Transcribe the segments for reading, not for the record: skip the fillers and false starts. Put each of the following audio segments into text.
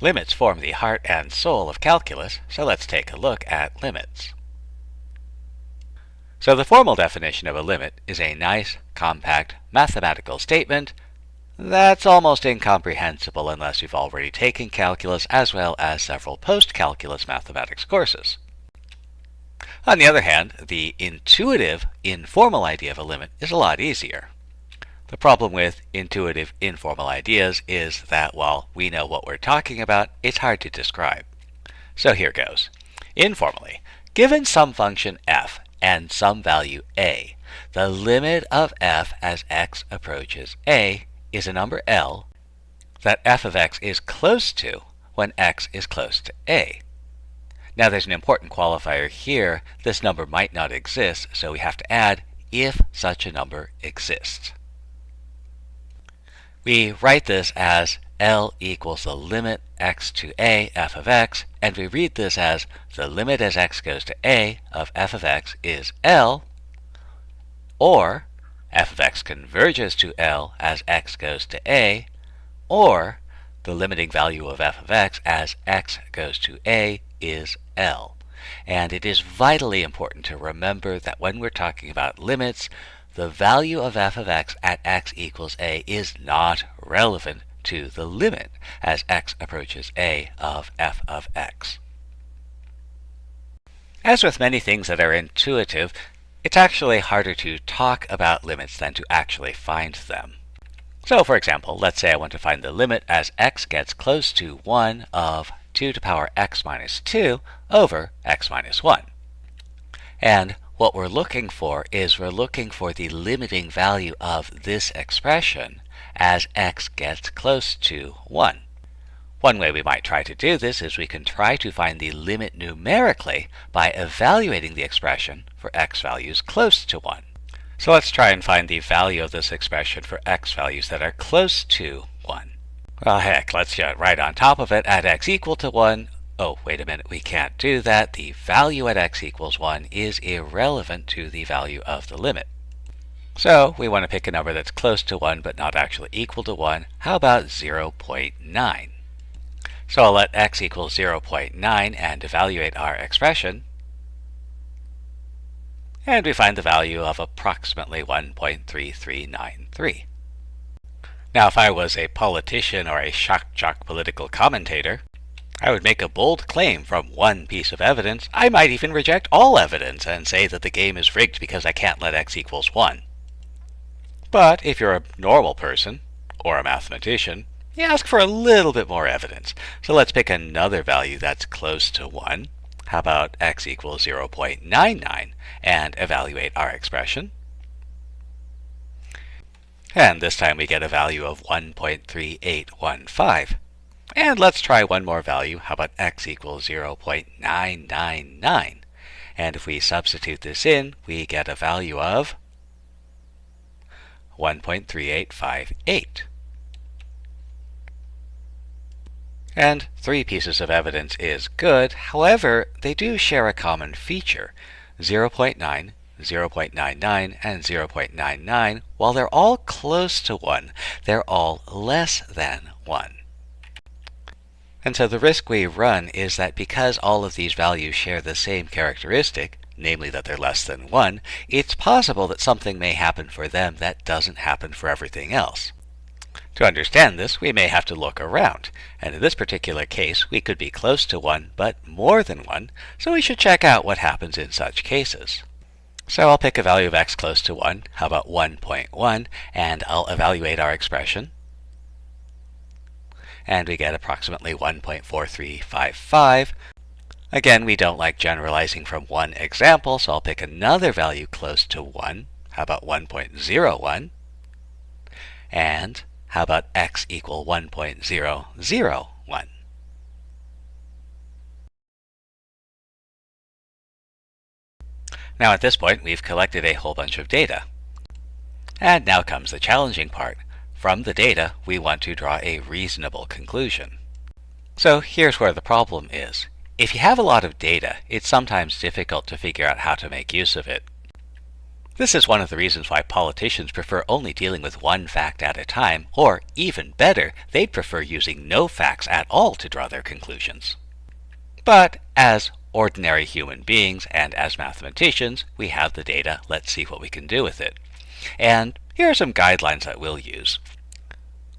Limits form the heart and soul of calculus, so let's take a look at limits. So the formal definition of a limit is a nice, compact, mathematical statement that's almost incomprehensible unless you've already taken calculus as well as several post-calculus mathematics courses. On the other hand, the intuitive, informal idea of a limit is a lot easier. The problem with intuitive, informal ideas is that while we know what we're talking about, it's hard to describe. So here goes. Informally, given some function f and some value a, the limit of f as x approaches a is a number L that f of x is close to when x is close to a. Now there's an important qualifier here. This number might not exist, so we have to add if such a number exists. We write this as L equals the limit x to a f of x, and we read this as the limit as x goes to a of f of x is L, or f of x converges to L as x goes to a, or the limiting value of f of x as x goes to a is L. And it is vitally important to remember that when we're talking about limits, the value of f of x at x equals a is not relevant to the limit as x approaches a of f of x. As with many things that are intuitive, it's actually harder to talk about limits than to actually find them. So for example, let's say I want to find the limit as x gets close to 1 of 2 to the power x minus 2 over x minus 1. And what we're looking for is we're looking for the limiting value of this expression as x gets close to 1. One way we might try to do this is we can try to find the limit numerically by evaluating the expression for x values close to 1. So let's try and find the value of this expression for x values that are close to 1. Well, heck, let's get right on top of it at x equal to 1. Oh, wait a minute, we can't do that. The value at x equals 1 is irrelevant to the value of the limit. So we want to pick a number that's close to 1 but not actually equal to 1. How about 0.9? So I'll let x equal 0.9 and evaluate our expression. And we find the value of approximately 1.3393. Now if I was a politician or a shock jock political commentator, I would make a bold claim from one piece of evidence. I might even reject all evidence and say that the game is rigged because I can't let x equals 1. But if you're a normal person, or a mathematician, you ask for a little bit more evidence. So let's pick another value that's close to 1. How about x equals 0.99 and evaluate our expression? And this time we get a value of 1.3815. And let's try one more value. How about x equals 0.999? And if we substitute this in, we get a value of 1.3858. And 3 pieces of evidence is good. However, they do share a common feature. 0.9, 0.99, and 0.99, while they're all close to 1, they're all less than 1. And so the risk we run is that because all of these values share the same characteristic, namely that they're less than 1, it's possible that something may happen for them that doesn't happen for everything else. To understand this, we may have to look around, and in this particular case, we could be close to 1, but more than 1, so we should check out what happens in such cases. So I'll pick a value of x close to 1, how about 1.1, and I'll evaluate our expression. And we get approximately 1.4355. Again, we don't like generalizing from one example, so I'll pick another value close to 1. How about 1.01? And how about x equal 1.001? Now at this point, we've collected a whole bunch of data. And now comes the challenging part. From the data, we want to draw a reasonable conclusion. So here's where the problem is. If you have a lot of data, it's sometimes difficult to figure out how to make use of it. This is one of the reasons why politicians prefer only dealing with one fact at a time, or even better, they'd prefer using no facts at all to draw their conclusions. But as ordinary human beings and as mathematicians, we have the data. Let's see what we can do with it. And here are some guidelines that we'll use.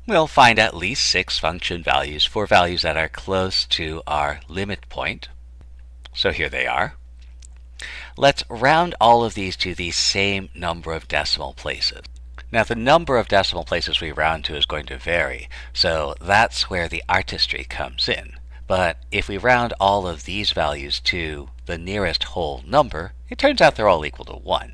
We'll find at least 6 function values for values that are close to our limit point. So here they are. Let's round all of these to the same number of decimal places. Now the number of decimal places we round to is going to vary, so that's where the artistry comes in. But if we round all of these values to the nearest whole number, it turns out they're all equal to 1.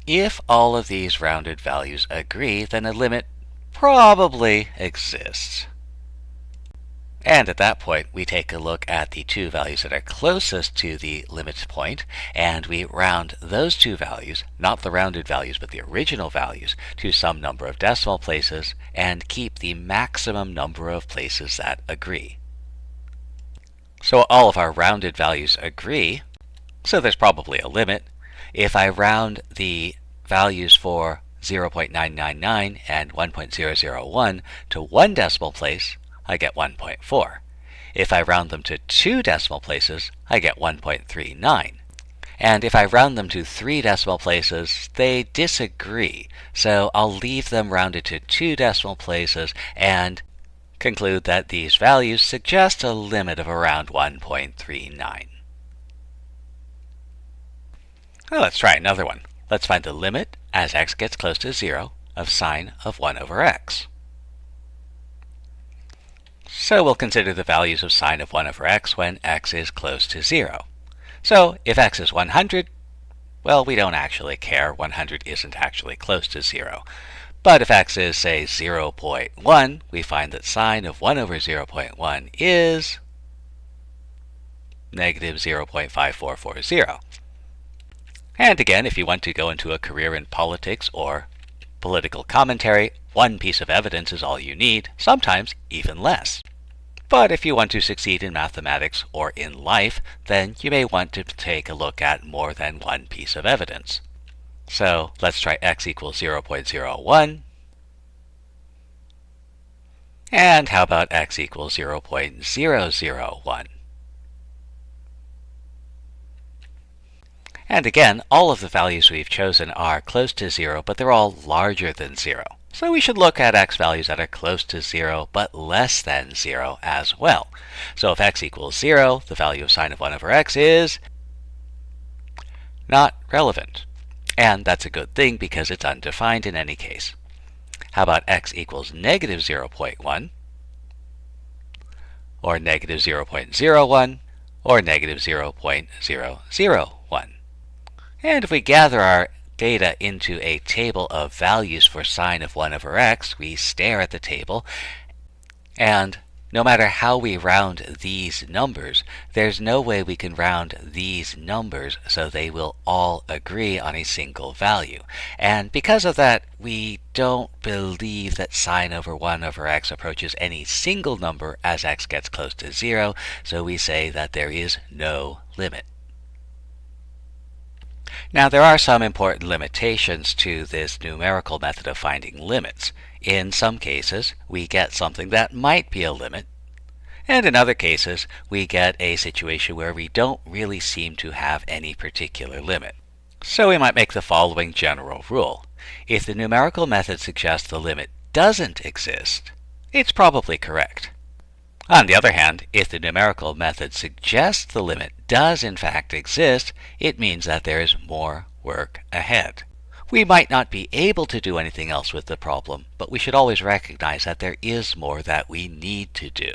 If all of these rounded values agree, then a limit probably exists. And at that point, we take a look at the 2 values that are closest to the limit point, and we round those 2 values, not the rounded values, but the original values, to some number of decimal places, and keep the maximum number of places that agree. So all of our rounded values agree, so there's probably a limit. If I round the values for 0.999 and 1.001 to 1 decimal place, I get 1.4. If I round them to 2 decimal places, I get 1.39. And if I round them to 3 decimal places, they disagree. So I'll leave them rounded to 2 decimal places and conclude that these values suggest a limit of around 1.39. Well, let's try another one. Let's find the limit as x gets close to 0 of sine of 1 over x. So we'll consider the values of sine of 1 over x when x is close to 0. So if x is 100, well, we don't actually care. 100 isn't actually close to 0. But if x is, say, 0.1, we find that sine of 1 over 0.1 is negative 0.5440. And again, if you want to go into a career in politics or political commentary, one piece of evidence is all you need, sometimes even less. But if you want to succeed in mathematics or in life, then you may want to take a look at more than one piece of evidence. So let's try x equals 0.01. And how about x equals 0.001? And again, all of the values we've chosen are close to 0, but they're all larger than 0. So we should look at x values that are close to 0, but less than 0 as well. So if x equals 0, the value of sine of 1 over x is not relevant. And that's a good thing because it's undefined in any case. How about x equals negative 0.1, or negative 0.01, or negative 0.001? And if we gather our data into a table of values for sine of 1 over x, we stare at the table, and no matter how we round these numbers, there's no way we can round these numbers so they will all agree on a single value. And because of that, we don't believe that sine over 1 over x approaches any single number as x gets close to 0, so we say that there is no limit. Now, there are some important limitations to this numerical method of finding limits. In some cases, we get something that might be a limit, and in other cases, we get a situation where we don't really seem to have any particular limit. So we might make the following general rule. If the numerical method suggests the limit doesn't exist, it's probably correct. On the other hand, if the numerical method suggests the limit does in fact exist, it means that there is more work ahead. We might not be able to do anything else with the problem, but we should always recognize that there is more that we need to do.